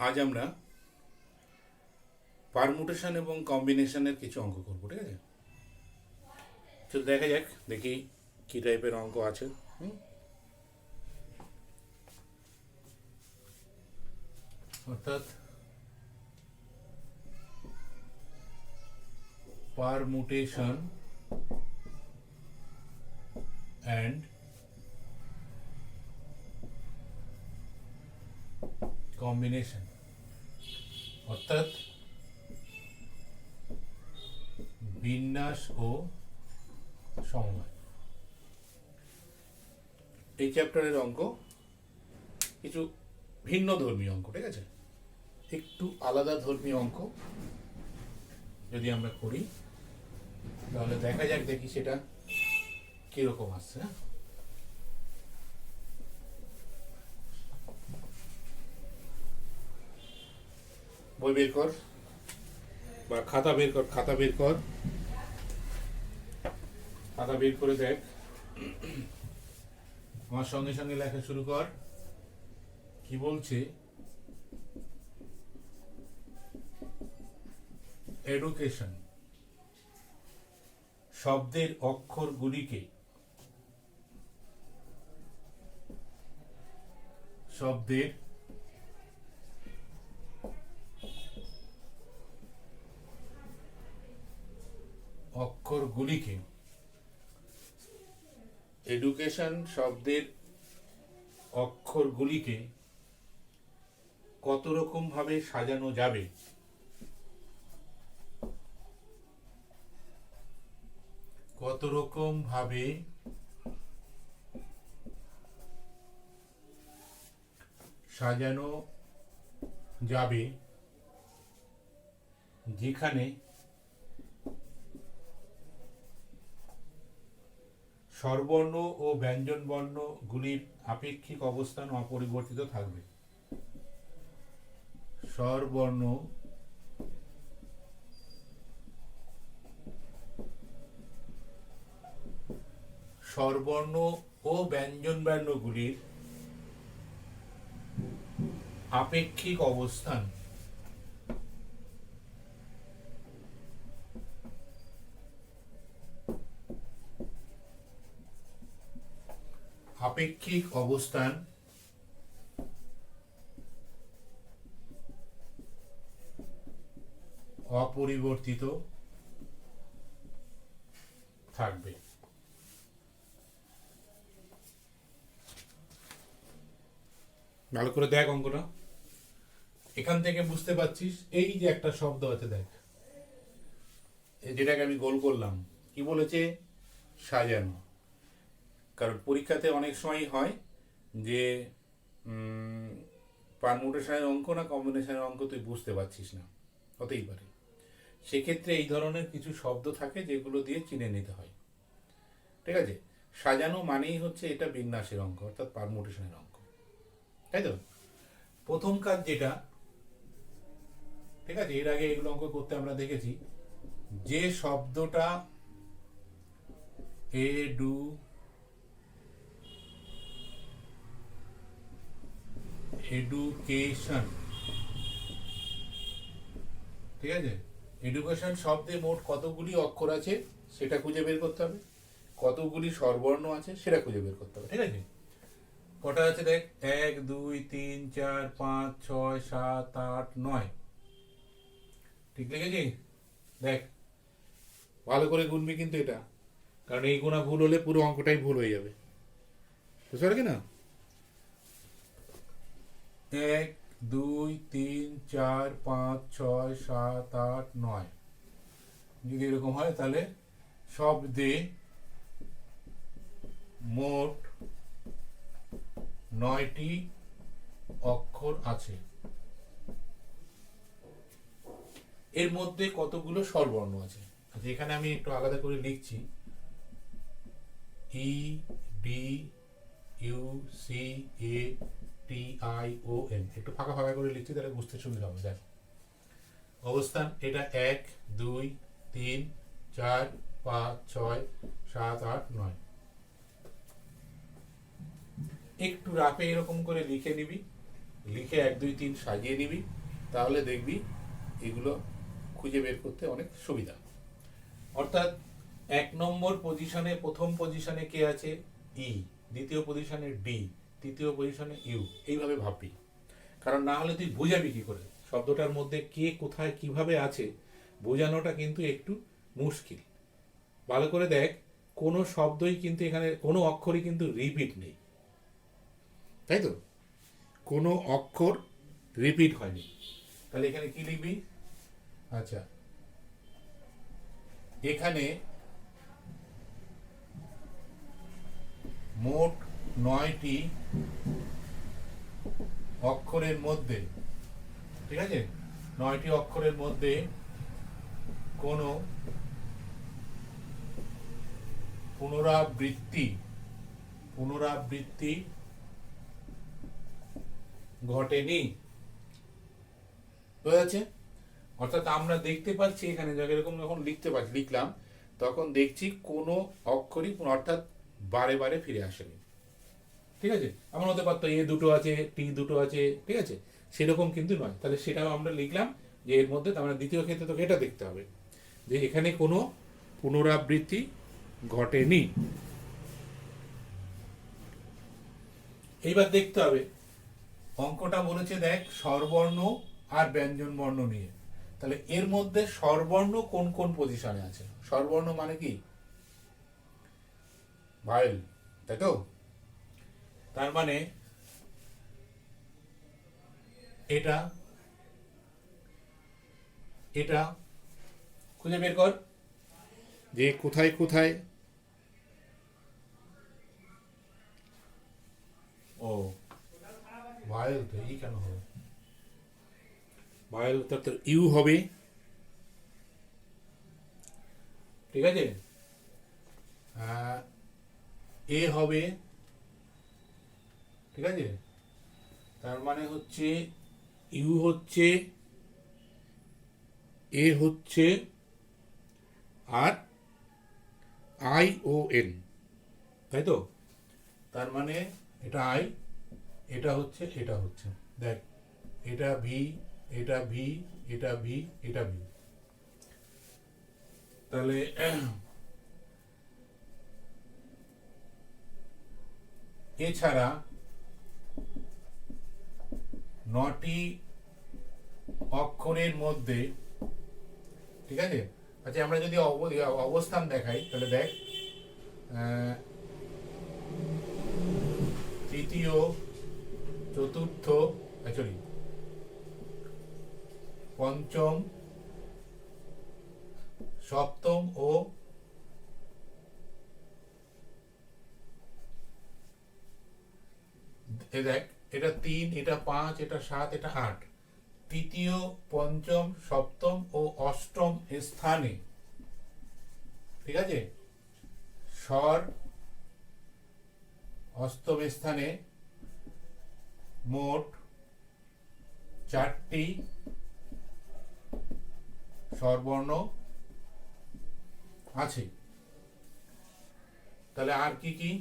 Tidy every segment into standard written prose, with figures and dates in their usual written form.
আজ আমরা পারমুটেশন এবং কম্বিনেশনের কিছু অঙ্ক করবো, ঠিক আছে? চল দেখা যাক, দেখি কি টাইপের অঙ্ক আছে। অর্থাৎ পারমুটেশন অ্যান্ড কম্বিনেশন, অর্থাৎ বিন্যাস ও সমবায়। এই চ্যাপ্টারের অঙ্ক কিছু ভিন্ন ধর্মীয় অঙ্ক, ঠিক আছে? একটু আলাদা ধর্মীয় অঙ্ক যদি আমরা করি তাহলে দেখা যাক, দেখি সেটা কিরকম আসছে। হ্যাঁ, বই বের কর বা খাতা বের কর, খাতা বের কর, খাতা বের করে দেখ। আমার সঙ্গে সঙ্গে লেখা শুরু কর। কি বলছে? এডুকেশন শব্দের অক্ষরগুলিকে এডুকেশন শব্দের অক্ষরগুলিকে কত রকম ভাবে সাজানো যাবে যেখানে স্বরবর্ণ ও ব্যঞ্জনবর্ণ গুলির আপেক্ষিক অবস্থান অপরিবর্তিত থাকবে। স্বরবর্ণ ও ব্যঞ্জনবর্ণগুলির আপেক্ষিক অবস্থান অপরিবর্তিত থাকবে। ভালো করে দেখ অঙ্কটা। এখান থেকে বুঝতে পারছিস, এই যে একটা শব্দ আছে, দেখ, যেটাকে আমি গোল করলাম, কি বলেছে? সাজানো। কারণ পরীক্ষাতে অনেক সময় হয় যে পারমুটেশনের অঙ্ক না কম্বিনেশনের অঙ্ক তুই বুঝতে পারছিস না, হতেই পারে। সেক্ষেত্রে এই ধরনের কিছু শব্দ থাকে যেগুলো দিয়ে চিনে নিতে হয়, ঠিক আছে? সাজানো মানেই হচ্ছে এটা বিন্যাসের অঙ্ক, অর্থাৎ পারমুটেশনের অঙ্ক, তাই তো? প্রথম কাজ যেটা, ঠিক আছে, এর আগে এগুলো অঙ্ক করতে আমরা দেখেছি, যে শব্দটা এডুকেশন, ঠিক আছে, এডুকেশন শব্দে মোট কতগুলি অক্ষর আছে সেটা খুঁজে বের করতে হবে, কতগুলি স্বরবর্ণ আছে সেটা খুঁজে বের করতে হবে, ঠিক আছে? কটা আছে দেখ, 1 2 3 4 5 6 7 8 9। ঠিক লিখেছি? দেখ, ভালো করে গুনবি কিন্তু এটা, কারণ এই গোনা ভুল হলে পুরো অঙ্কটাই ভুল হয়ে যাবে, বুঝতে পারলি না? 1 2 3 4 5 6 7 8 9। যদি এরকম হয় তাহলে শব্দে মোট 9টি অক্ষর আছে। এর মধ্যে কতগুলো স্বরবর্ণ আছে? আচ্ছা, এখানে আমি একটু আলাদা করে লিখছি, E D U C A T I O N, একটু ফাঁকা ফাঁকা করে লিখছি, তাহলে বুঝতে সুবিধা হবে। দেখ, অবস্থান এটা 1 2 3 4 5 6 7 8 9। একটু রাফে এরকম করে লিখে নিবি, লিখে 1 2 3 সাজিয়ে নিবি, তাহলে দেখবি এগুলো খুঁজে বের করতে অনেক সুবিধা। অর্থাৎ 1 নম্বর পজিশনে, প্রথম পজিশনে কে আছে? ই, দ্বিতীয় পজিশনে ডি, তৃতীয় পজিশনে ইউ, এইভাবে ভাববি। কারণ না হলে তুই বুঝাবি কি করে শব্দটার মধ্যে কে কোথায় কিভাবে আছে, বোঝানোটা কিন্তু একটু মুশকিল। ভালো করে দেখ, কোনো শব্দই কিন্তু এখানে, কোনো অক্ষরই কিন্তু রিপিট নেই, তাই তো? কোনো অক্ষর রিপিট হয়নি। তাহলে এখানে কি লিখবি? আচ্ছা, এখানে মোট 9টি অক্ষরের মধ্যে, ঠিক আছে, 9টি অক্ষরের মধ্যে কোনো পুনরাবৃত্তি ঘটেনি। বোঝা যাচ্ছে? অর্থাৎ আমরা দেখতে পাচ্ছি এখানে এরকম যখন লিখলাম, তখন দেখছি কোনো অক্ষরই অর্থাৎ বারে বারে ফিরে আসেনি। ঠিক আছে, আমার হতে পারতো এ দুটো আছে, টি দুটো আছে, ঠিক আছে, সেরকম কিন্তু নয়। তাহলে সেটাও আমরা লিখলাম যে এর মধ্যে, তার মানে দ্বিতীয় ক্ষেত্রে তোকে এটা দেখতে হবে যে এখানে কোনো পুনরাবৃত্তি ঘটেনি। এইবার দেখতে হবে, অঙ্কটা বলেছে দেখ স্বরবর্ণ আর ব্যঞ্জন বর্ণ নিয়ে। তাহলে এর মধ্যে স্বরবর্ণ কোন কোন পজিশনে আছে? স্বরবর্ণ মানে কি? ভায়েল, তাই তো? তার মানে এটা এটা খুঁজে বের কর যে কোথায় কোথায়। ও ভায়েল, তো ই কেন হবে? ভায়েল তো ইউ হবে, ঠিক আছে, এ হবে, ঠিক আছে। তার মানে হচ্ছে ইউ হচ্ছে, এ হচ্ছে, আর আই ও এন, তাই তো? তার মানে এটা আই, এটা হচ্ছে, এটা হচ্ছে, দেখ এটা ভি, এটা ভি, এটা ভি, এটা ভি। তাহলে এছাড়া 9টি অক্ষরের মধ্যে, ঠিক আছে। আচ্ছা, আমরা যদি অবস্থান দেখাই, তাহলে দেখ তৃতীয়, চতুর্থ, সরি, পঞ্চম, সপ্তম ও দেখ এটা 3, এটা 5, এটা 7, এটা 8, তৃতীয়, পঞ্চম, সপ্তম ও অষ্টম স্থানে, ঠিক আছে, স্বর অষ্টম স্থানে মোট 4টি স্বরবর্ণ আছে। তাহলে আর কি কি?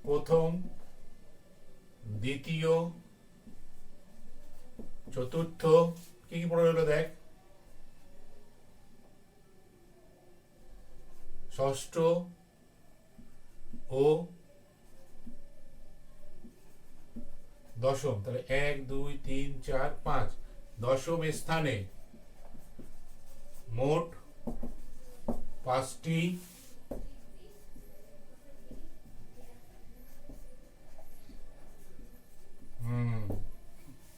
প্রথম, দ্বিতীয়, চতুর্থ, কি কি পড়ে হলো দেখ, ষষ্ঠ ও দশম। তাহলে 1 2 3 4 5, দশম স্থানে মোট 5টি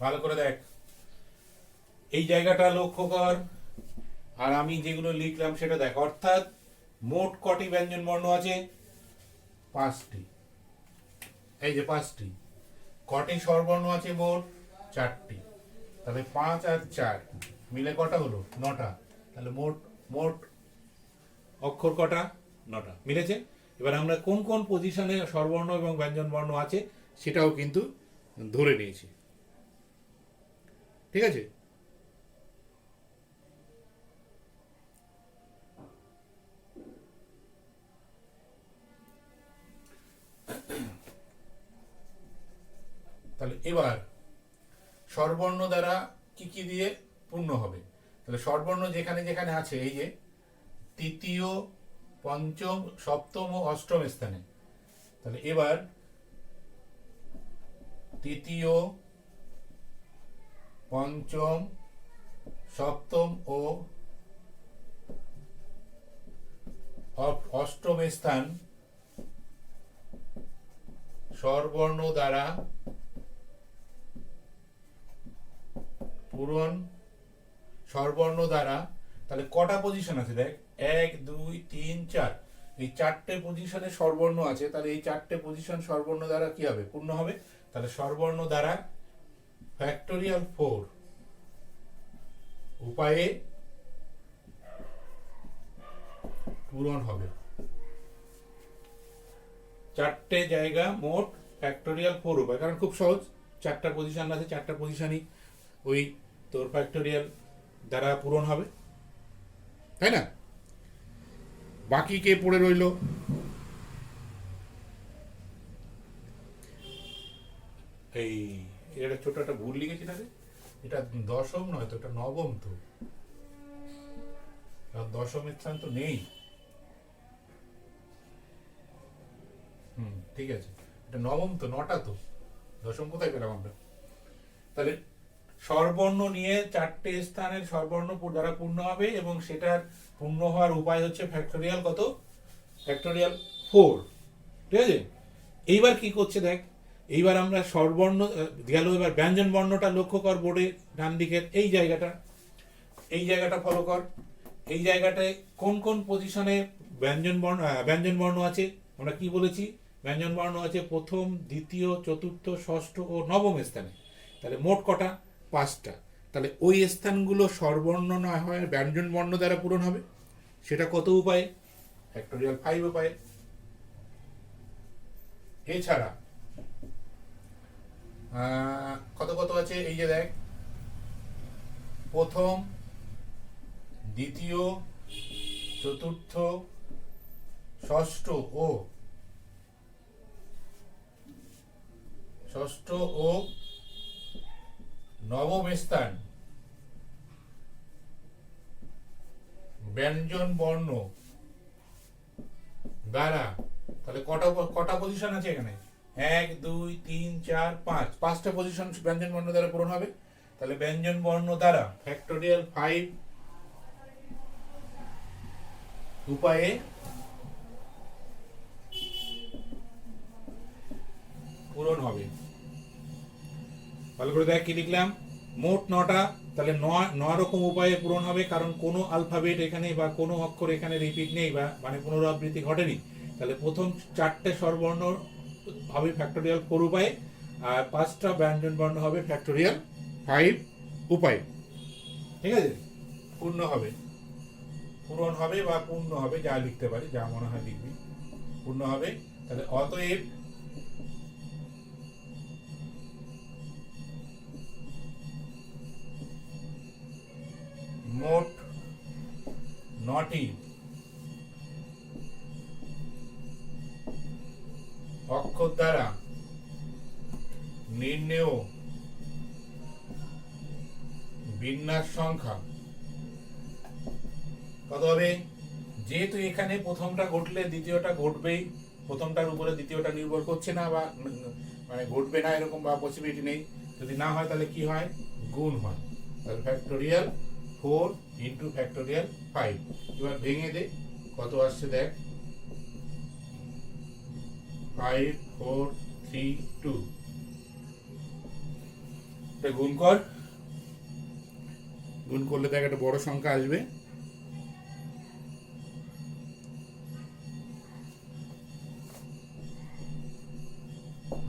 ভালো করে দেখ, এই জায়গাটা লক্ষ্য কর, আর আমি যেগুলো লিখলাম সেটা দেখ। অর্থাৎ মোট কটি ব্যঞ্জন বর্ণ আছে? 5টি। এই যে 5টি। কটি স্বরবর্ণ আছে? মোট 4টি। তাহলে 5 আর 4 মিলে কটা হলো? 9টা। তাহলে মোট মোট অক্ষর কটা? 9টা। মিলেছে? এবার আমরা কোন কোন পজিশনে স্বরবর্ণ এবং ব্যঞ্জন বর্ণ আছে সেটাও কিন্তু ধরে নিয়েছি, ঠিক আছে। এবার স্বরবর্ণ দ্বারা কি কি দিয়ে পূর্ণ হবে? তাহলে স্বরবর্ণ যেখানে যেখানে আছে, এই যে তৃতীয়, পঞ্চম, সপ্তম ও অষ্টম স্থানে, তাহলে এবার তৃতীয়, পঞ্চম, সপ্তম ও অষ্টম স্থান স্বরবর্ণ দ্বারা পূরণ। স্বরবর্ণ দ্বারা তাহলে কটা পজিশন আছে দেখ, 1 2 3 4, এই 4টে পজিশনে স্বরবর্ণ আছে। তাহলে এই 4টে পজিশন স্বরবর্ণ দ্বারা কি হবে? পূর্ণ হবে। তাহলে স্বরবর্ণ দ্বারা ফ্যাক্টোরিয়াল 4 উপায়ে পূরণ হবে। 4টে জায়গা মোট ফ্যাক্টোরিয়াল 4 উপায়, কারণ খুব সহজ, 4টা পজিশন আছে, 4টা পজিশনই ওই তোর ফ্যাক্টোরিয়াল দ্বারা পূরণ হবে, তাই না? বাকি কে পড়ে রইল? এই এটা ছোট একটা ভুল লিখেছি না রে, এটা দশম নয় তো, এটা নবম। তো দশম স্থান তো নেই। ঠিক আছে, এটা নবম তো, 9টা তো, দশম কোথায় পেলাম আমরা? তাহলে স্বরবর্ণ নিয়ে 4টে স্থানের স্বরবর্ণ দ্বারা পূর্ণ হবে, এবং সেটার পূর্ণ হওয়ার উপায় হচ্ছে ফ্যাক্টোরিয়াল কত? ফ্যাক্টোরিয়াল 4। ঠিক আছে, এইবার কি করছে দেখ, এইবার আমরা স্বরবর্ণ গেল, এবার ব্যঞ্জন বর্ণটা লক্ষ্য কর, বোর্ডে ডান দিকের এই জায়গাটা ফলো কর। এই জায়গাটায় কোন কোন পজিশনে ব্যঞ্জন বর্ণ আছে? আমরা কি বলেছি? ব্যঞ্জন বর্ণ আছে প্রথম, দ্বিতীয়, চতুর্থ, ষষ্ঠ ও নবম স্থানে। তাহলে মোট কটা? 5টা। তাহলে ওই স্থানগুলো স্বরবর্ণ না হয় ব্যঞ্জন বর্ণ দ্বারা পূরণ হবে। সেটা কত উপায়ে? ফ্যাক্টোরিয়াল 5 উপায়ে। এছাড়া কত কত আছে, এই যে দেখ, প্রথম, দ্বিতীয়, চতুর্থ, ষষ্ঠ ও নবম স্থান ব্যঞ্জন বর্ণ দ্বারা, তাহলে কটা পজিশন আছে এখানে? 1 2 3 4 5, 5টা পজিশন ব্যঞ্জন বর্ণ দ্বারা পূরণ হবে। তাহলে ব্যঞ্জন বর্ণ দ্বারা ফ্যাক্টোরিয়াল 5 উপায়ে পূরণ হবে। ভালো করে দেখ কি লিখলাম, মোট 9টা। তাহলে 9 রকম উপায়ে পূরণ হবে, কারণ কোনো আলফাবেট এখানে বা কোনো অক্ষর এখানে রিপিট নেই, বা মানে পুনরাবৃত্তি ঘটেনি। তাহলে প্রথম 4টে স্বরবর্ণ হবে ফ্যাক্টোরিয়াল 4 উপায়ে, আর 5টা ব্যঞ্জন বর্ণ হবে ফ্যাক্টোরিয়াল 5 উপায়ে। ঠিক আছে, পূর্ণ হবে, পূরণ হবে বা পূর্ণ হবে, যা লিখতে পারি, যা মনে হয় লিখবি, পূর্ণ হবে। তাহলে অতএব মোট 9টি অক্ষর দ্বারা নির্ণেয় বিন্যাস সংখ্যা কত হবে? যেহেতু এখানে প্রথমটা ঘটলে দ্বিতীয়টা ঘটবেই, প্রথমটার উপরে দ্বিতীয়টা নির্ভর করছে না, বা মানে ঘটবে না এরকম বা পসিবিলিটি নেই। যদি না হয় তাহলে কি হয়? গুণ হয়। তাহলে ফ্যাক্টোরিয়াল 4 ইন্টু ফ্যাক্টোরিয়াল 5। এবার ভেঙে দে, কত আসছে দেখ, 5 4 3 2। এটা গুণ কর, গুণ করলে দেখ একটা বড় সংখ্যা আসবে।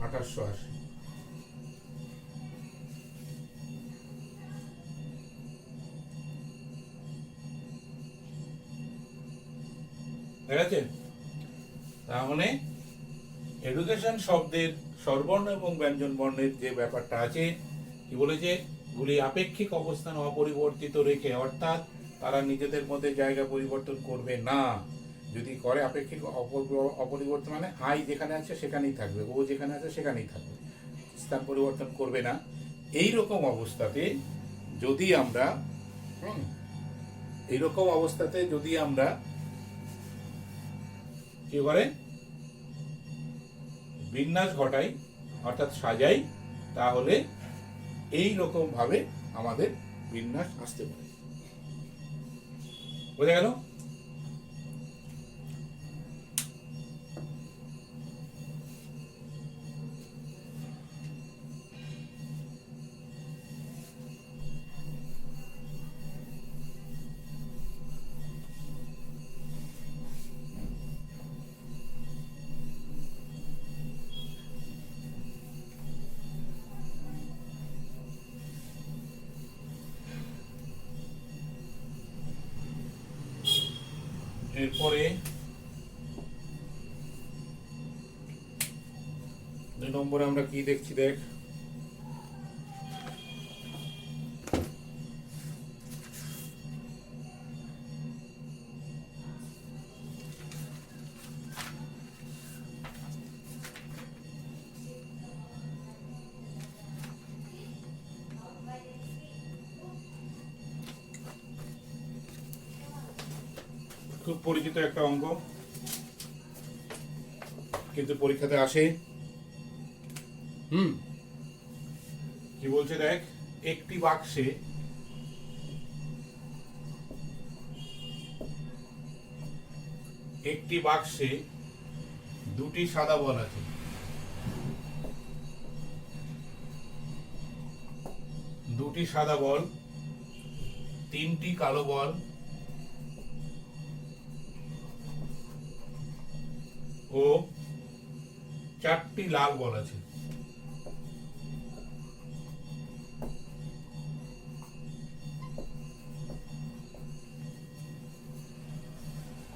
2880। ঠিক আছে, তাহলে এডুকেশন শব্দের স্বরবর্ণ এবং ব্যঞ্জন বর্ণের যে ব্যাপারটা আছে, কি বলেছে, গুলি আপেক্ষিক অবস্থান অপরিবর্তিত রেখে, অর্থাৎ তারা নিজেদের মধ্যে জায়গা পরিবর্তন করবে না। যদি করে আপেক্ষিক অপরিবর্তন মানে আই যেখানে আছে সেখানেই থাকবে, ও যেখানে আছে সেখানেই থাকবে। স্থান পরিবর্তন করবে না। এই রকম অবস্থাতে যদি আমরা কি করে বিন্যাস ঘটাই অর্থাৎ সাজাই, তাহলে এই রকম ভাবে আমাদের বিন্যাস আসতে পারে। বোঝা গেল? এরপরে 2 নম্বরে আমরা কি দেখছি দেখ। খুব পরিচিত একটা অঙ্ক, কিন্তু পরীক্ষাতে আসে। কি বলছে দেখ, একটি বাক্সে দুটি সাদা বল আছে। দুটি সাদা বল, তিনটি কালো বল ও 4টি লাল বল আছে।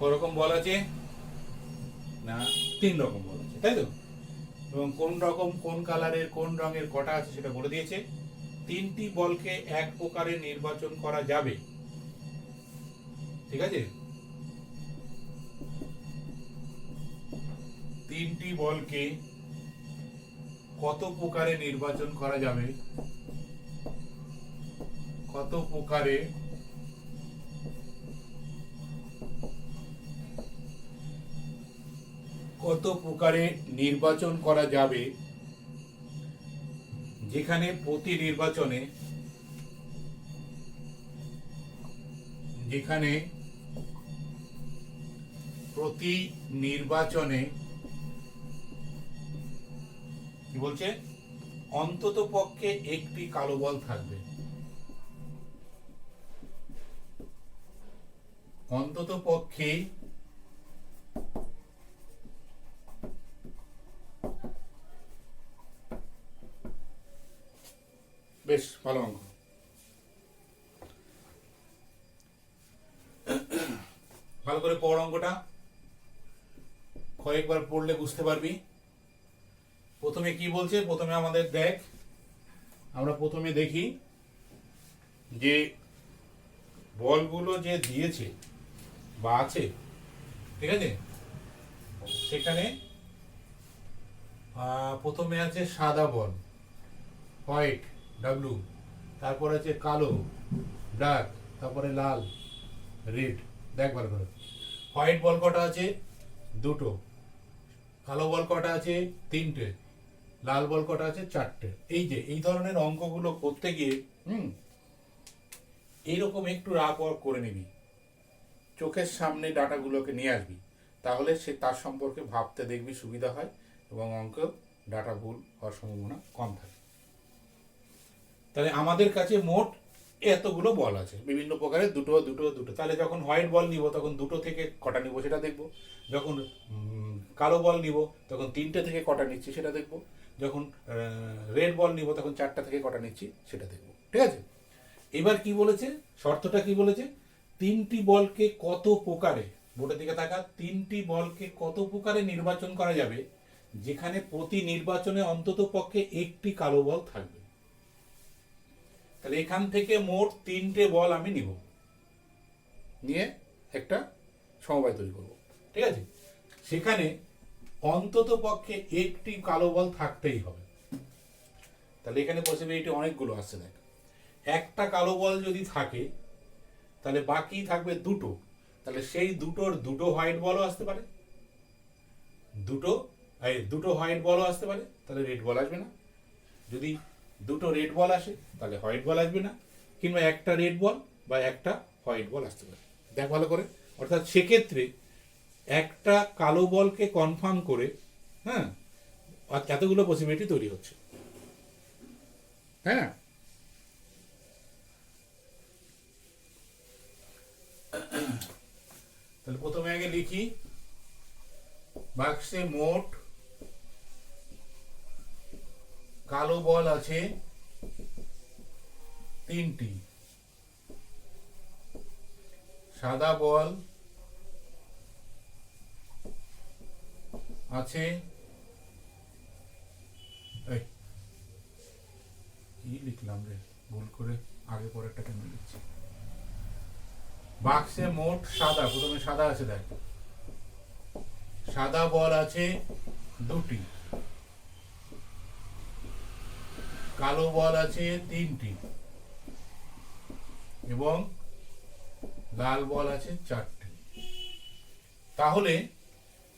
করকম বল আছে না? 3 রকম বল আছে, তাই তো? এবং কোন রকম, কোন কালারের, কোন রঙের কটা আছে সেটা বলে দিয়েছে। 3টি বলকে এক প্রকারে নির্বাচন করা যাবে, ঠিক আছে? 3টি বলকে কত প্রকারে নির্বাচন করা যাবে, কত প্রকারে নির্বাচন করা যাবে, যেখানে প্রতি নির্বাচনে কি বলছে, অন্তত পক্ষে একটি কালো বল থাকবে। অন্তত পক্ষে বেশ ভালো অঙ্ক। ভালো করে পড় অঙ্কটা, কয়েকবার পড়লে বুঝতে পারবি। প্রথমে কি বলছে, প্রথমে আমাদের দেখ, আমরা প্রথমে দেখি যে বলগুলো যে দিয়েছে বা আছে, ঠিক আছে? সেখানে প্রথমে আছে সাদা বল, হোয়াইট ডাব্লু, তারপর আছে কালো ডার্ক, তারপরে লাল রেড। দেখ ভালো করে, হোয়াইট বল কটা আছে? 2টো। কালো বল কটা আছে? 3টে। লাল বল কটা আছে? 4টে। এই ধরনের অঙ্কগুলো করতে গিয়ে এইরকম একটু রাফ ওয়ার্ক করে নিবি, চোখের সামনে ডাটাগুলোকে নিয়ে আসবি, তাহলে সে তার সম্পর্কে ভাবতে দেখবি সুবিধা হয় এবং অঙ্ক ডাটা ভুল হওয়ার সম্ভাবনা কম থাকে। তাহলে আমাদের কাছে মোট এতগুলো বল আছে, বিভিন্ন প্রকারের, দুটো। তাহলে যখন হোয়াইট বল নিব তখন 2টো থেকে কটা নিব সেটা দেখব, যখন কালো বল নিব তখন 3টে থেকে কটা নিচ্ছি সেটা দেখব, যখন রেড বল নিব তখন 4টা থেকে কটা নিচ্ছি সেটা দেখব, ঠিক আছে? এবার কি বলেছে, শর্তটা কি বলেছে, 3টি বলকে কত প্রকারে, বোর্ডের দিকে তাকা, 3টি বলকে কত প্রকারে নির্বাচন করা যাবে, যেখানে প্রতি নির্বাচনে অন্তত পক্ষে একটি কালো বল থাকবে। তাহলে এখান থেকে মোট 3টে বল আমি নিব, নিয়ে একটা সমবায় তৈরি করব, ঠিক আছে? সেখানে অন্তত পক্ষে একটি কালো বল থাকতেই হবে। তাহলে এখানে পসিবিলিটি অনেকগুলো আসছে। দেখ, একটা কালো বল যদি থাকে তাহলে বাকি থাকবে দুটো, তাহলে সেই দুটোর দুটো হোয়াইট বলও আসতে পারে, দুটো হোয়াইট বলও আসতে পারে, তাহলে রেড বল আসবে না। যদি দুটো রেড বল আসে তাহলে হোয়াইট বল আসবে না, কিংবা একটা রেড বল বা একটা হোয়াইট বল আসতে পারে। দেখ ভালো করে, অর্থাৎ সেক্ষেত্রে একটা কালো বলকে কনফার্ম করে, হ্যাঁ, এতগুলো পসিবিলিটি তৈরি হচ্ছে, হ্যাঁ। তাহলে প্রথমে আগে লিখি, বাক্সে মোট কালো বল আছে 3টি, সাদা বল আছে, কি লিখলাম রে, ভুল করে আগে পরেরটা কেন লিখছি। বাক্সে মোট সাদা, প্রথমে সাদা আছে, দেখ সাদা বল আছে 2টি, কালো বল আছে 3টি এবং লাল বল আছে 4টি। তাহলে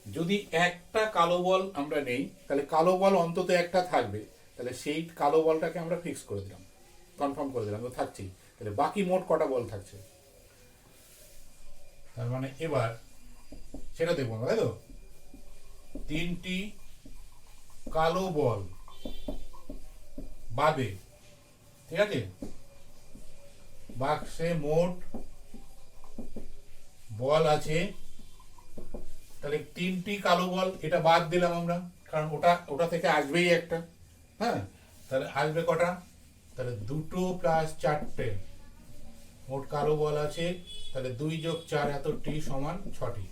যদি একটা কালো বল আমরা নেই, তাহলে কালো বল অন্তত একটা থাকবে, তাহলে সেই কালো বলটাকে আমরা ফিক্স করে দিলাম, কনফার্ম করে দিলাম, তো থাকছেই। তাহলে বাকি মোট কটা বল থাকছে, তার মানে এবার সেটা দেখবো, তাই তো। 3টি কালো বল বাদে, ঠিক আছে, বাক্সে মোট বল আছে, তাহলে 3টি কালো বল, এটা বাদ দিলাম আমরা, কারণ ওটা থেকে আসবেই একটা, হ্যাঁ। তাহলে আসবে কটা, তাহলে 2 প্লাস 4টে, মোট কালো বল আছে, তাহলে 2 যোগ 4 এতটি সমান 6টি,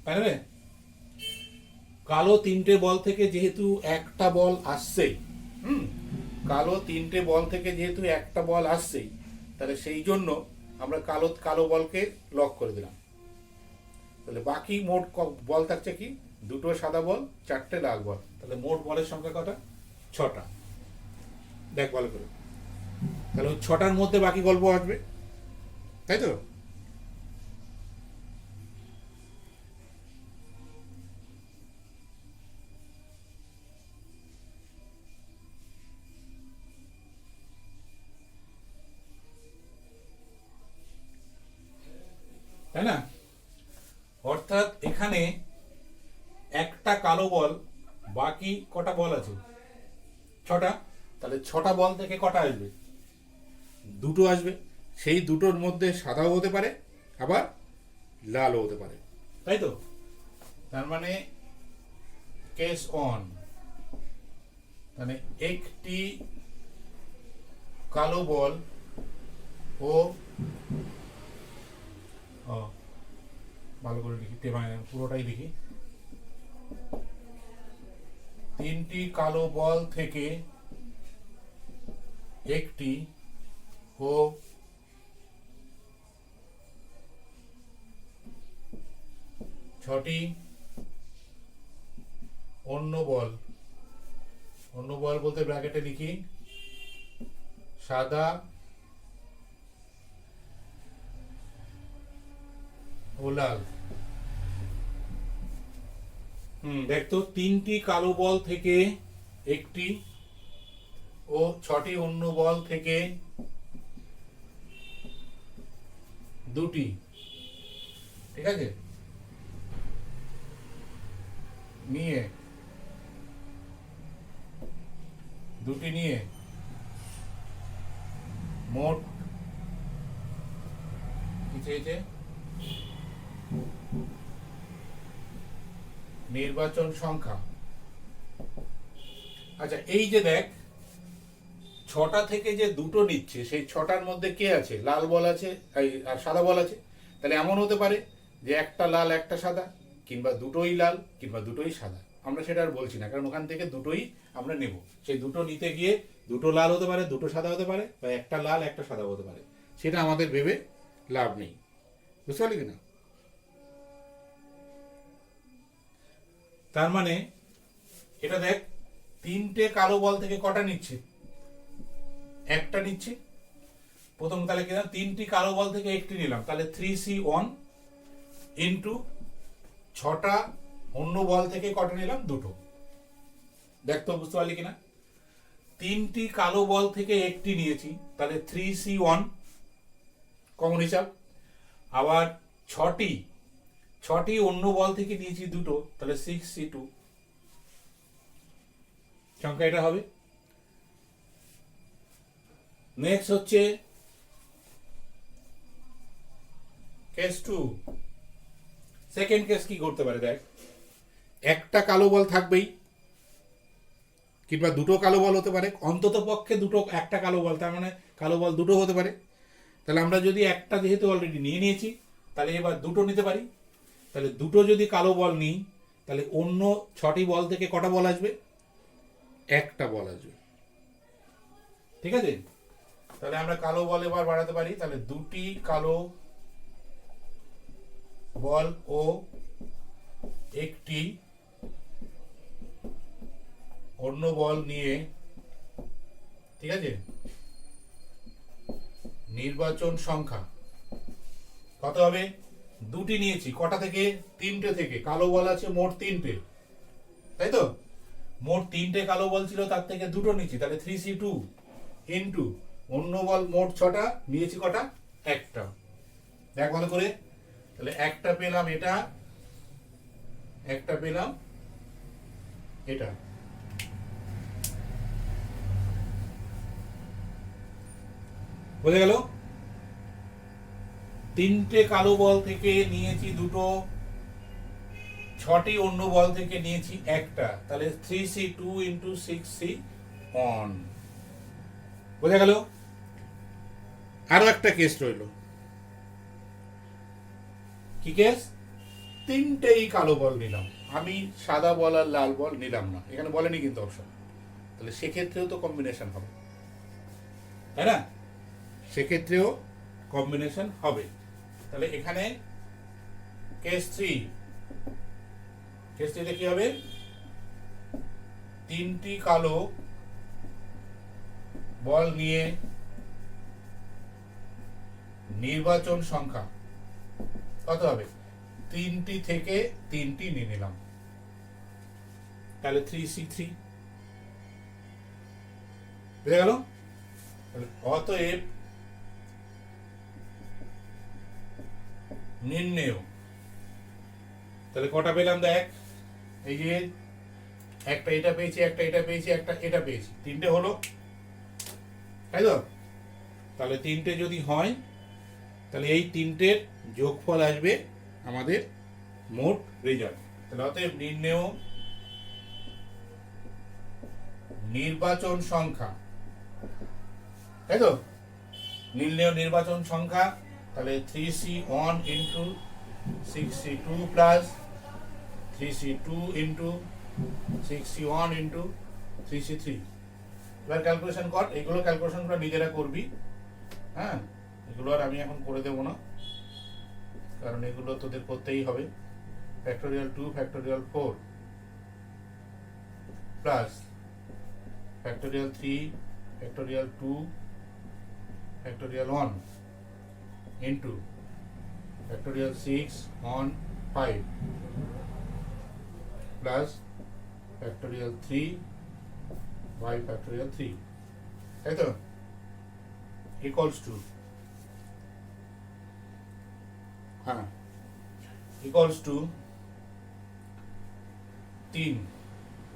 তাই না? কালো 3টে বল থেকে যেহেতু একটা বল আসছে, কালো 3টে বল থেকে যেহেতু একটা বল আসছে, তাহলে সেই জন্য আমরা কালো বলকে লক করে দিলাম। তাহলে বাকি মোট বল থাকছে কি, 2টো সাদা বল, 4টে লাল বল, তাহলে মোট বলের সংখ্যা কটা, 6টা। দেখ ভালো করে, তাহলে 6টার মধ্যে বাকি গল্প আসবে, তাই তো। তাই না? অর্থাৎ এখানে একটা কালো বল, বাকি কটা বল আছে, 6টা। তাহলে 6টা বল থেকে কটা আসবে, 2টো আসবে। সেই দুটোর মধ্যে সাদাও হতে পারে, আবার লালও হতে পারে, তাই তো। তার মানে কেস অন, মানে একটি কালো বল ও ভালো করে লিখি, পুরোটাই লিখি, 3টি কালো বল থেকে একটি ও 6টি অন্য বল বলতে ব্র্যাকেটে লিখি সাদা ও লাল। দেখতো 3টি কালো বল থেকে একটি ও 6টি অন্য বল থেকে 2টি, ঠিক আছে, নিয়ে 2টি নিয়ে মোট কি চেয়েছে, নির্বাচন সংখ্যা। আচ্ছা, এই যে দেখ 6টা থেকে যে 2টো নিচ্ছে, সেই 6টার মধ্যে কে আছে, লাল বল আছে আর সাদা বল আছে। তাহলে এমন হতে পারে যে একটা লাল একটা সাদা, কিংবা দুটোই লাল কিংবা দুটোই সাদা, আমরা সেটা আর বলছি না, কারণ ওখান থেকে দুটোই আমরা নেব। সেই দুটো নিতে গিয়ে 2টো লাল হতে পারে, 2টো সাদা হতে পারে, বা একটা লাল একটা সাদা হতে পারে, সেটা আমাদের ভেবে লাভ নেই, বুঝতে পারলি কিনা। তার মানে এটা দেখ, তিনটে কালো বল থেকে কটা নিচ্ছি? একটা নিচ্ছি। প্রথম তাহলে কি দিলাম, তিনটি কালো বল থেকে একটি নিলাম, তাহলে 3C1 ইন্টু 6টা অন্য বল থেকে কটা নিলাম? দুটো। দেখতো বুঝতে পারলি কিনা? তিনটি কালো বল থেকে একটি নিয়েছি, তাহলে 3C1 কমন হিসাব। আবার ছটি অন্য বল থেকে নিয়েছি দুটো, তাহলে 6C2 সংখ্যা এটা হবে। নেক্সট হচ্ছে কেস 2। সেকেন্ড কেস কি করতে পারে দেখ, একটা কালো বল থাকবেই, কিংবা দুটো কালো বল হতে পারে, অন্তত পক্ষে দুটো, একটা কালো বল, তার মানে কালো বল দুটো হতে পারে। তাহলে আমরা যদি একটা যেহেতু অলরেডি নিয়ে নিয়েছি, তাহলে এবার দুটো নিতে পারি। তাহলে দুটো যদি কালো বল নিই, তাহলে অন্য 6টি বল থেকে কটা বল আসবে? একটা বল আসবে। ঠিক আছে, তাহলে আমরা কালো বল এবার বাড়াতে পারি। তাহলে দুটি কালো বল ও একটি অন্য বল নিয়ে, ঠিক আছে, নির্বাচন সংখ্যা কত হবে? দুটি নিয়েছি, কটা থেকে? তিনটে থেকে। কালো বল আছে মোট তিনটে, তাই তো? মোট তিনটে কালো বল ছিল, তার থেকে দুটো নিয়েছি, তাহলে 3C2 ইন্টু অন্য বল মোট 6টা, নিয়েছি কটা? একটা। দেখ ভালো করে, তাহলে একটা পেলাম এটা, একটা পেলাম এটা। বোঝা গেল? তিনটে কালো বল থেকে নিয়েছি দুটো, 6টি অন্য বল থেকে নিয়েছি একটা, তাহলে 3C2 ইন্টু 6C1। বোঝা গেল? আরো একটা কেস রইল। কি কেস? তিনটেই কালো বল নিলাম, আমি সাদা বল আর লাল বল নিলাম না, এখানে বলেনি কিন্তু অপশন। তাহলে সেক্ষেত্রেও তো কম্বিনেশন হবে, তাই না? সেক্ষেত্রেও কম্বিনেশন হবে। তাহলে এখানে কেস 3, কেস 3 কি হবে? তিনটি কালো বল নিয়ে নির্বাচন সংখ্যা কত হবে? তিনটি থেকে তিনটি নিয়ে নিলাম, তাহলে 3C3। বুঝে গেল? অতএব নির্ণেয়, তাহলে কটা পেলাম দেখ, এই যে একটা এটা পেয়েছি, একটা এটা পেয়েছি, একটা এটা পেয়েছি, তিনটে হলো, তাই তো? তাহলে তিনটে যদি হয়, তাহলে এই তিনটের যোগফল আসবে আমাদের মোট রেজাল্ট। তাহলে অতএব নির্ণেয় নির্বাচন সংখ্যা, তাই তো? নির্ণেয় নির্বাচন সংখ্যা, তাহলে 3C1 into 6C2 plus 3C2 into 6C1 into 3C3। এবার ক্যালকুলেশন কর, এগুলো ক্যালকুলেশন করে নিজেরা করবি, হ্যাঁ? এগুলো আর আমি এখন করে দেবো না, কারণ এগুলো তোদের করতেই হবে। Factorial 2 factorial 4 plus factorial 3 factorial 2 factorial 1 into factorial 6 on 5 plus factorial 3 by factorial 3, তাই তো? ইকুয়ালস টু, হ্যাঁ, ইকুয়ালস টু 3,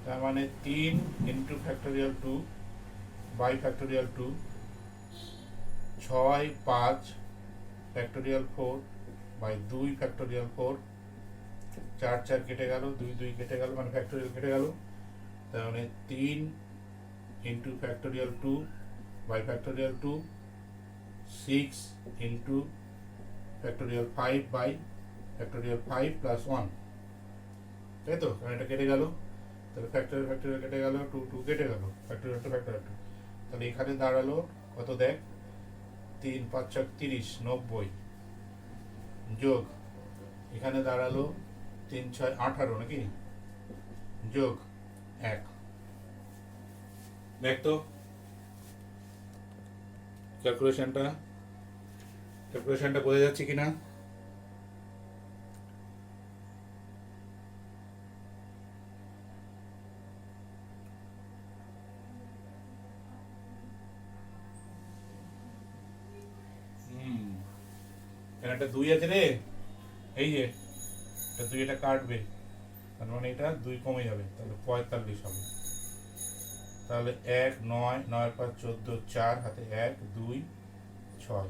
তার মানে 3 into factorial 2 by factorial 2, 6 5 factorial 4 by 2 factorial 4, 4 4 কেটে গেল, 2 2 কেটে গেল, মানে ফ্যাক্টোরিয়াল কেটে গেল, তার মানে 3 into factorial 2 by factorial 2, 6 into factorial 5 by factorial 5 plus 1, তাই তো? কারণ এটা কেটে গেল, তাহলে ফ্যাক্টোরিয়াল ফ্যাক্টোরিয়াল কেটে গেল, 2 2 কেটে গেল, ফ্যাক্টোরিয়াল 2 ফ্যাক্টোরিয়াল 2, তাহলে এখানে দাঁড়ালো কত দেখ, 3 5 6 30 90 যোগ এখানে দাঁড়ালো 3 6 18 নাকি, যোগ 1, দেখ তো ক্যালকুলেশনটা বোঝা যাচ্ছে কিনা। একটা 2 আছে রে, এই যে এটা 2 এটা কাটবে, তার মানে এটা 2 কমে যাবে, তাহলে 45 হবে। তাহলে 1 9 9 5 14 4 হাতে 1 2 6,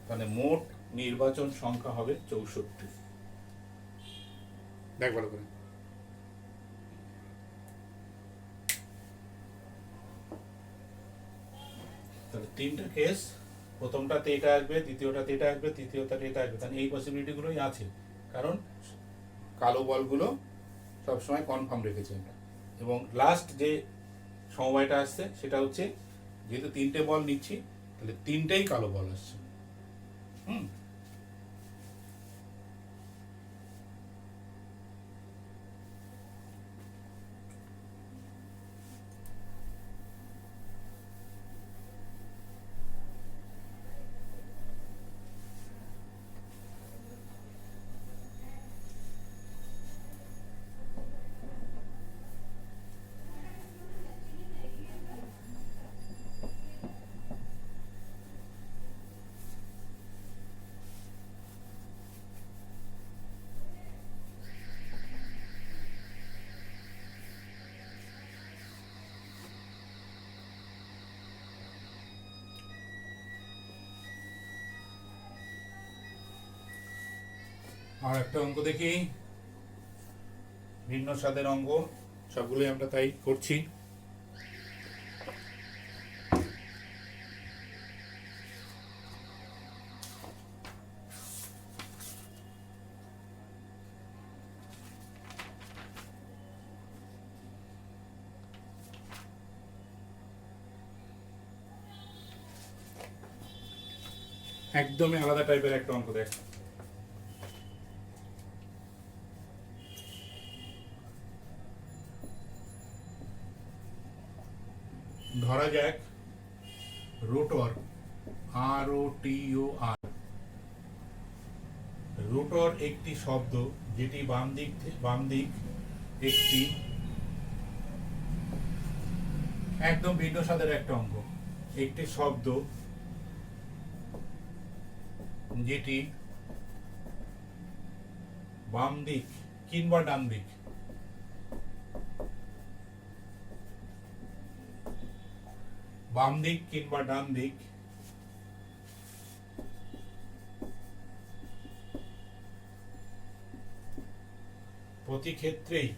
তাহলে মোট নির্বাচন সংখ্যা হবে 64। দেখ ভালো করে। তাহলে 3টা কেস, প্রথমটাতে এটা আসবে, দ্বিতীয়টাতে এটা আসবে, তৃতীয়টাতে এটা আসবে, তাহলে এই পসিবিলিটিগুলোই আছে, কারণ কালো বলগুলো সবসময় কনফার্ম রেখেছে আমরা। এবং লাস্ট যে সমবায়টা আসছে সেটা হচ্ছে, যেহেতু 3টে বল নিচ্ছি, তাহলে 3টেই কালো বল আসছে। আর একটা অঙ্ক দেখি, ভিন্ন স্বাদের অঙ্ক, সবগুলোই আমরা তাই করছি। একদমই আলাদা টাইপের একটা অঙ্ক দেখ। ধরা যাক রোটর, ROTOR, রোটর একটি শব্দ যেটি বাম দিক একটি, একদম ভিন্ন স্বাদের একটা অঙ্ক, একটি শব্দ যেটি বাম দিক কিংবা ডান দিক প্রতি ক্ষেত্রেই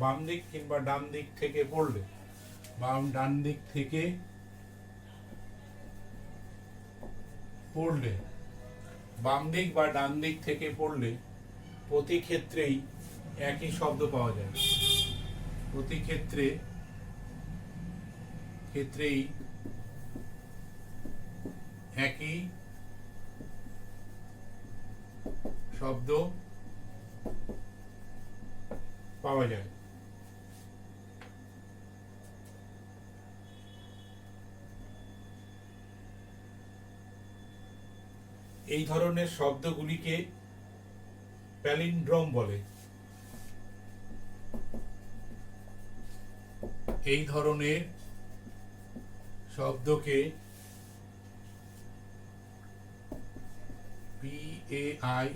বাম দিক কিংবা ডান দিক থেকে পড়লে, ডান দিক থেকে পড়লে, বাম দিক বা ডান দিক থেকে পড়লে প্রতি ক্ষেত্রেই একই শব্দ পাওয়া যায়, প্রতি ক্ষেত্রেই একই শব্দ পাওয়া যায়। এই ধরনের শব্দগুলিকে প্যালিন্ড্রোম বলে। এই ধরনের শব্দকে PAI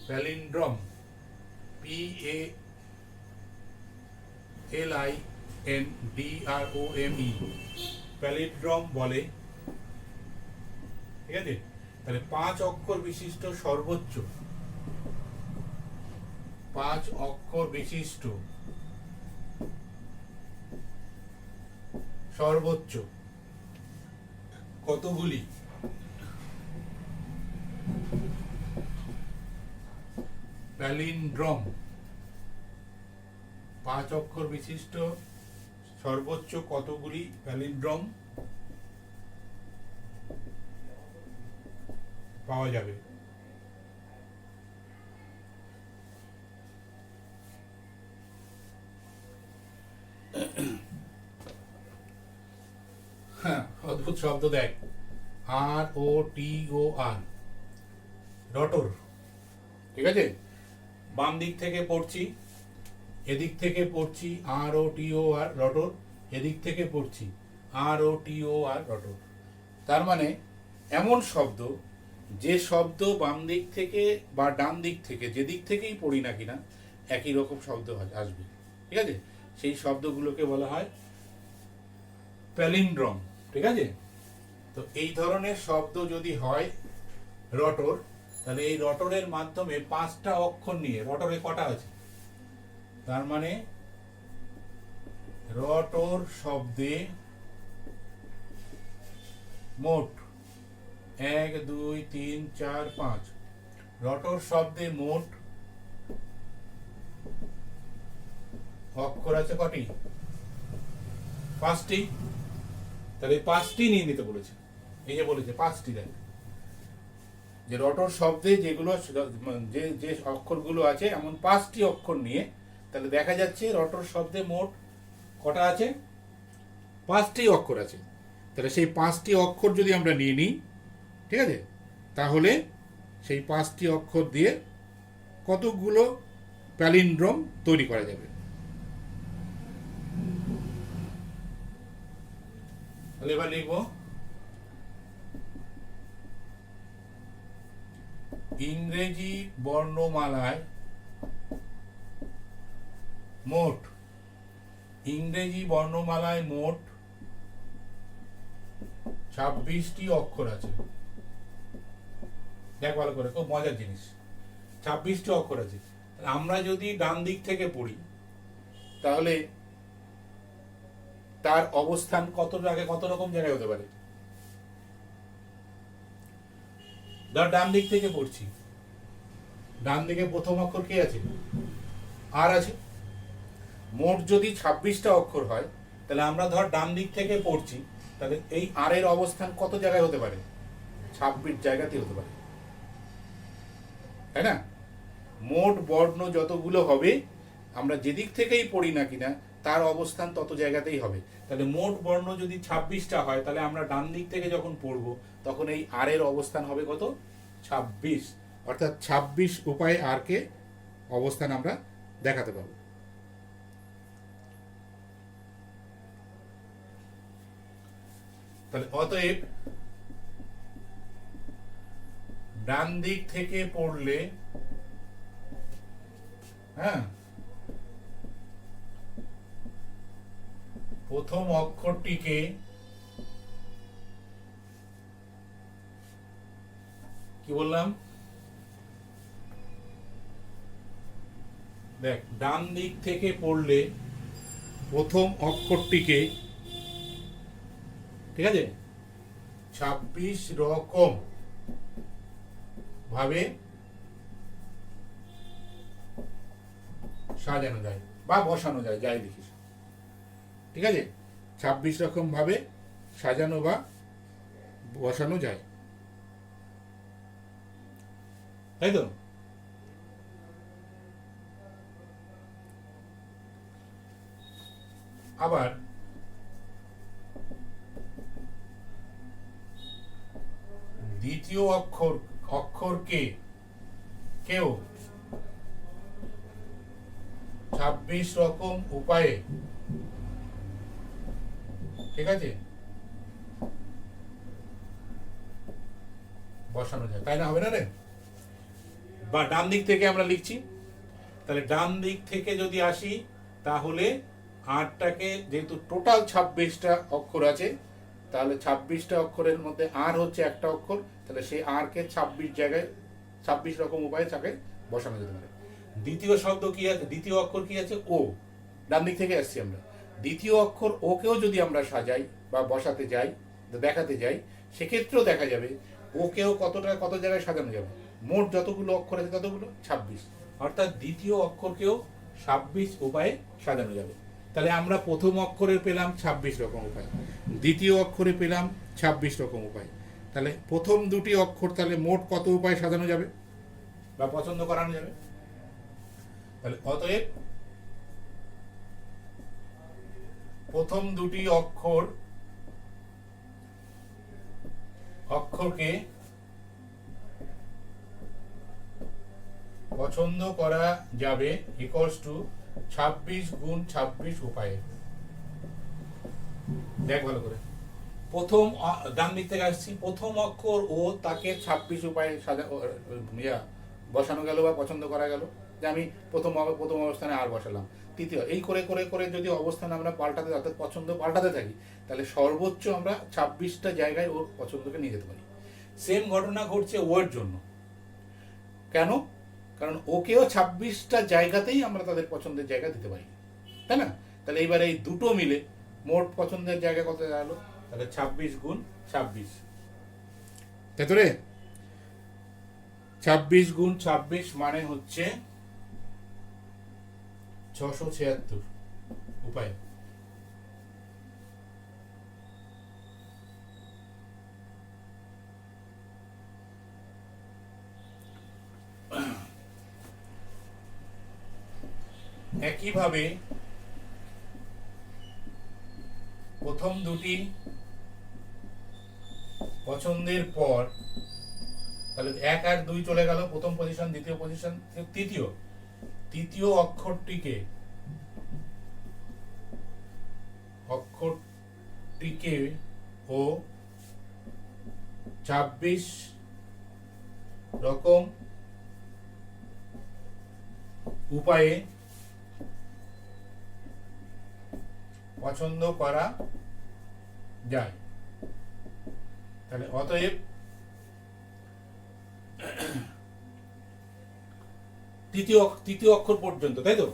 প্যালিন্ড্রোম, PALINDROME প্যালিন্ড্রোম বলে। ঠিক আছে, তাহলে 5 অক্ষর বিশিষ্ট সর্বোচ্চ কতগুলি প্যালিন্ড্রোম, 5 অক্ষর বিশিষ্ট সর্বোচ্চ কতগুলি প্যালিন্ড্রোম পাওয়া যাবে। হ্যাঁ, অদ্ভুত শব্দ দেখ, ROTOR, রটর। ঠিক আছে, বাম দিক থেকে পড়ছি, এদিক থেকে পড়ছি ROTOR, রটর, এদিক থেকে পড়ছি ROTOR, রটর। তার মানে এমন শব্দ, যে শব্দ বাম দিক থেকে বা ডান দিক থেকে যে দিক থেকেই পড়ি না কিনা একই রকম শব্দ আসবে। ঠিক আছে, সেই শব্দগুলোকে বলা হয় প্যালিন্ড্রম। ঠিক আছে, তো এই ধরনের শব্দ যদি হয় রটর, তাহলে এই রটরের মাধ্যমে 5টা অক্ষর নিয়ে, রটরে কটা আছে, তার মানে রটর শব্দে মোট 1 2 3 4 5, রটর শব্দে মোট অক্ষর আছে কটি? 5টি। তাহলে 5টি নিয়ে নিতে বলেছে, এই যে বলেছে 5টি। দেখ যে রটর শব্দে যেগুলো যে যে অক্ষরগুলো আছে এমন 5টি অক্ষর নিয়ে, তাহলে দেখা যাচ্ছে রটর শব্দে মোট কটা আছে? 5টি অক্ষর আছে। তাহলে সেই 5টি অক্ষর যদি আমরা নিয়ে নিই, ঠিক আছে, তাহলে সেই 5টি অক্ষর দিয়ে কতগুলো প্যালিন্ড্রম তৈরি করা যাবে। তাহলে এবার লিখব ইংরেজি বর্ণমালায় মোট, ইংরেজি বর্ণমালায় মোট 26টি অক্ষর আছে। দেখ ভালো করে, খুব মজার জিনিস, 26টি অক্ষর আছে। আমরা যদি ডান দিক থেকে পড়ি তাহলে তার অবস্থান কত জায়গায়, কত রকম জায়গায় হতে পারে। ধর ডান দিক থেকে পড়ছি, ডান দিকে প্রথম অক্ষর কি আছে? আর আছে। মোট যদি 26টা অক্ষর হয়, তাহলে আমরা ধর ডান দিক থেকে পড়ছি, তাহলে এই আর এর অবস্থান কত জায়গায় হতে পারে? 26 জায়গাতে হতে পারে, তাই না? মোট বর্ণ যতগুলো হবে, আমরা যেদিক থেকেই পড়ি না কিনা তার অবস্থান তত জায়গাতেই হবে। তাহলে মোট বর্ণ যদি 26টা হয়, তাহলে আমরা ডান দিক থেকে যখন পড়ব তখন এই আর এর অবস্থান হবে কত? 26। অর্থাৎ 26 উপায়ে আর কে অবস্থান আমরা দেখাতে পারবো। তাহলে অতএব ডান দিক থেকে পড়লে, হ্যাঁ, প্রথম অক্ষরটিকে কি বললাম? দেখ, ডান দিক থেকে পড়লে প্রথম অক্ষরটিকে, ঠিক আছে, 26 রকম ভাবে সাজানো যায় বা বসানো যায়, যাই দেখিস। ঠিক আছে, 26 রকম ভাবে সাজানো বা বসানো যায়, তাই তো? আবার দ্বিতীয় অক্ষরকে কেউ 26 রকম উপায়ে, ঠিক আছে, বসানো যায়, তাই না? হবে না রে? বা ডান দিক থেকে আমরা লিখছি, তাহলে ডান দিক থেকে যদি আসি, তাহলে আটটাকে, যেহেতু টোটাল 26টা অক্ষর আছে, তাহলে 26টা অক্ষরের মধ্যে আর হচ্ছে একটা অক্ষর, তাহলে সেই আর কে 26 জায়গায় 26 রকম উপায়ে তাকে বসানো যেতে পারে। দ্বিতীয় শব্দ কি আছে? দ্বিতীয় অক্ষর কি আছে? ও। ডান দিক থেকে আসছি আমরা, দ্বিতীয় অক্ষর ওকেও যদি আমরা সাজাই বা বসাতে যাই, দেখাতে যাই, সেক্ষেত্রেও দেখা যাবে ওকেও কত জায়গায় সাজানো যাবে। মোট যতগুলো অক্ষর আছে ততগুলো 26, অর্থাৎ দ্বিতীয় অক্ষরকেও 26 উপায়ে সাজানো যাবে। তাহলে আমরা প্রথম অক্ষরে পেলাম 26 রকম উপায়, দ্বিতীয় অক্ষরে পেলাম 26 রকম উপায়। তাহলে প্রথম দুটি অক্ষর তাহলে মোট কত উপায় সাজানো যাবে বা পছন্দ করানো যাবে? তাহলে অতএব প্রথম দুটি অক্ষরকে পছন্দ করা যাবে ইকুয়ালস টু 26 গুণ 26 উপায়ে। দেখ ভালো করে, প্রথম ডান দিক থেকে আসছি, প্রথম অক্ষর ও তাকে 26 উপায়ে বসানো গেল বা পছন্দ করা গেল, যে আমি প্রথম অবস্থানে আর বসালাম, তৃতীয়, এই করে করে করে যদি অবস্থান আমরা পাল্টাতে, অর্থাৎ পছন্দ পাল্টাতে থাকি, তাহলে সর্বোচ্চ আমরা 26টা জায়গায় ওর পছন্দকে নিয়ে যেতে পারি। সেম ঘটনা ঘটছে ওর জন্য। কেন? কারণ ওকেও 26টা জায়গাতেই আমরা তাদের পছন্দের জায়গা দিতে পারি, তাই না? তাহলে এইবার এই দুটো মিলে মোট পছন্দের জায়গা কত গেল? তাহলে 26 গুণ 26, তাই তো রে? 26 গুণ 26 মানে হচ্ছে 676 উপায়। একইভাবে প্রথম দুটি পছন্দের পর, তাহলে 1 আর 2 চলে গেল, প্রথম পজিশন, দ্বিতীয় পজিশন, তৃতীয় অক্ষরটিকে ও 26 রকম উপায়ে পছন্দ করা যায়। তাহলে অতএব তৃতীয় অক্ষর পর্যন্ত, তাই তো?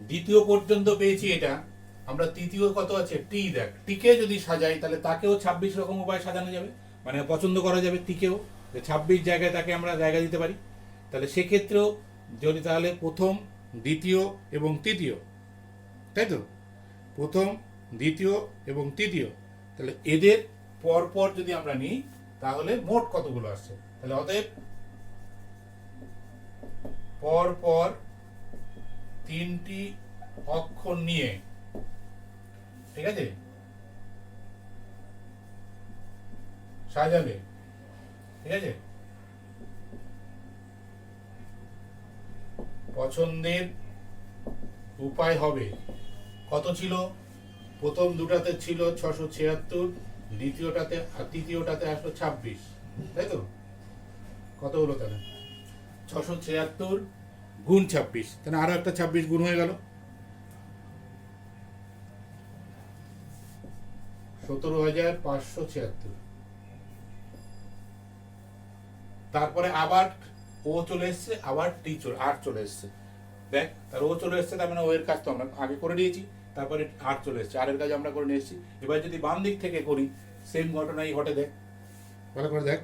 দ্বিতীয় পর্যন্ত পেয়েছি এটা, আমরা তৃতীয় কত আছে? টি। দেখ, টিকে যদি সাজাই তাহলে তাকেও 26 রকম উপায় সাজানো যাবে, মানে পছন্দ করা যাবে টিকেও, 26 জায়গায় তাকে আমরা জায়গা দিতে পারি। তাহলে সেক্ষেত্রেও যদি, তাহলে প্রথম, দ্বিতীয় এবং তৃতীয়, তাই তো? প্রথম, দ্বিতীয় এবং তৃতীয়, তাহলে এদের পরপর যদি আমরা নিই তাহলে মোট কতগুলো আসছে? তাহলে অতএব পরপর 3টি অক্ষর নিয়ে, ঠিক আছে, সাজালে, ঠিক আছে, পছন্দের উপায় হবে। কত ছিল? প্রথম দুটাতে ছিল 676, দ্বিতীয়টাতে আর তৃতীয়টাতে আসলো 26, তাই তো? কত হলো তাহলে? 676 গুণ 26, তাহলে আরো একটা 26 গুণ হয়ে গেল, 17,576। তারপরে আবার ও চলে এসছে, আবার আর চলে এসছে। দেখ, তার ও চলে এসছে, তার মানে ও এর কাজ তো আমরা আগে করে দিয়েছি, তারপরে আর চলে এসছে, আর এর কাজ আমরা করে নিয়ে এসেছি। এবার যদি বাম দিক থেকে করি, সেম ঘটনাই ঘটে। দেখ ভালো করে দেখ,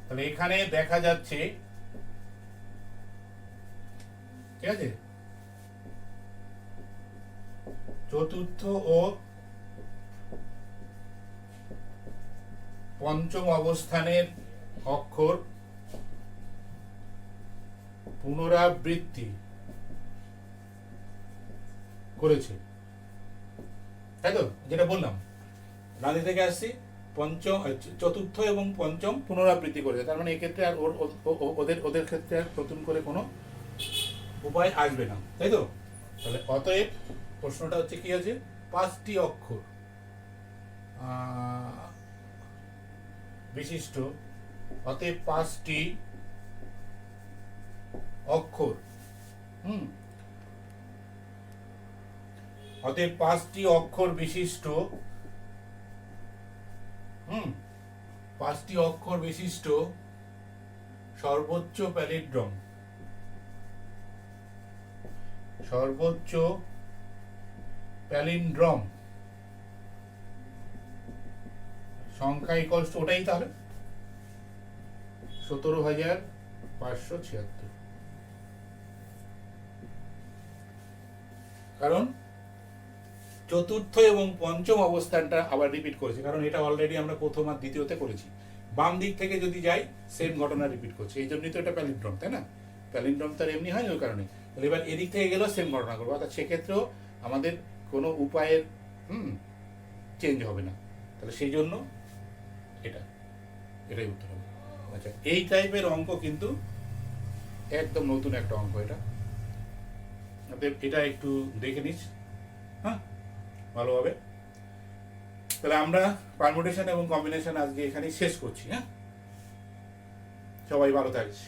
তাহলে এখানে দেখা যাচ্ছে, ঠিক আছে, চতুর্থ ও পঞ্চম অবস্থানের অক্ষর পুনরাবৃত্তি করেছে, তাই তো? যেটা বললাম, রাধে থেকে আসছি, চতুর্থ এবং পঞ্চম পুনরাবৃত্তি করেছে, তার মানে এক্ষেত্রে আর ওদের ক্ষেত্রে আর নতুন করে কোনো উপায় আসবে না, তাই তো? তাহলে অতএব প্রশ্নটা হচ্ছে কি আছে? 5টি অক্ষর বিশিষ্ট, অতএব 5টি অক্ষর, অতএব 5টি অক্ষর বিশিষ্ট, 5টি অক্ষর বিশিষ্ট সর্বোচ্চ প্যালিড্রম, সংখ্যা ইকুয়ালস টু ওটাই, তাহলে 17,576। কারণ চতুর্থ এবং পঞ্চম অবস্থানটা আবার রিপিট করেছে, কারণ এটা অলরেডি আমরা প্রথম আর দ্বিতীয়তে করেছি। বাম দিক থেকে যদি যাই সেম ঘটনা রিপিট করছে, এই জন্যই তো এটা প্যালিন্ড্রোম, তাই না? প্যালিন্ড্রোম তো আর এমনি হয় না, ওই কারণে। তাহলে এবার এদিক থেকে গেলেও সেম ঘটনা করবো, অর্থাৎ সেক্ষেত্রেও আমাদের কোনো উপায়ের চেঞ্জ হবে না। তাহলে সেই জন্য এটাই উত্তর হবে। আচ্ছা, এই টাইপের অঙ্ক কিন্তু একদম নতুন একটা অঙ্ক এটা, এটা একটু দেখে নিস, হ্যাঁ, ভালোভাবে। তাহলে আমরা পারমুটেশন এবং কম্বিনেশন আজকে এখানেই শেষ করছি। হ্যাঁ, সবাই ভালো থাকিস।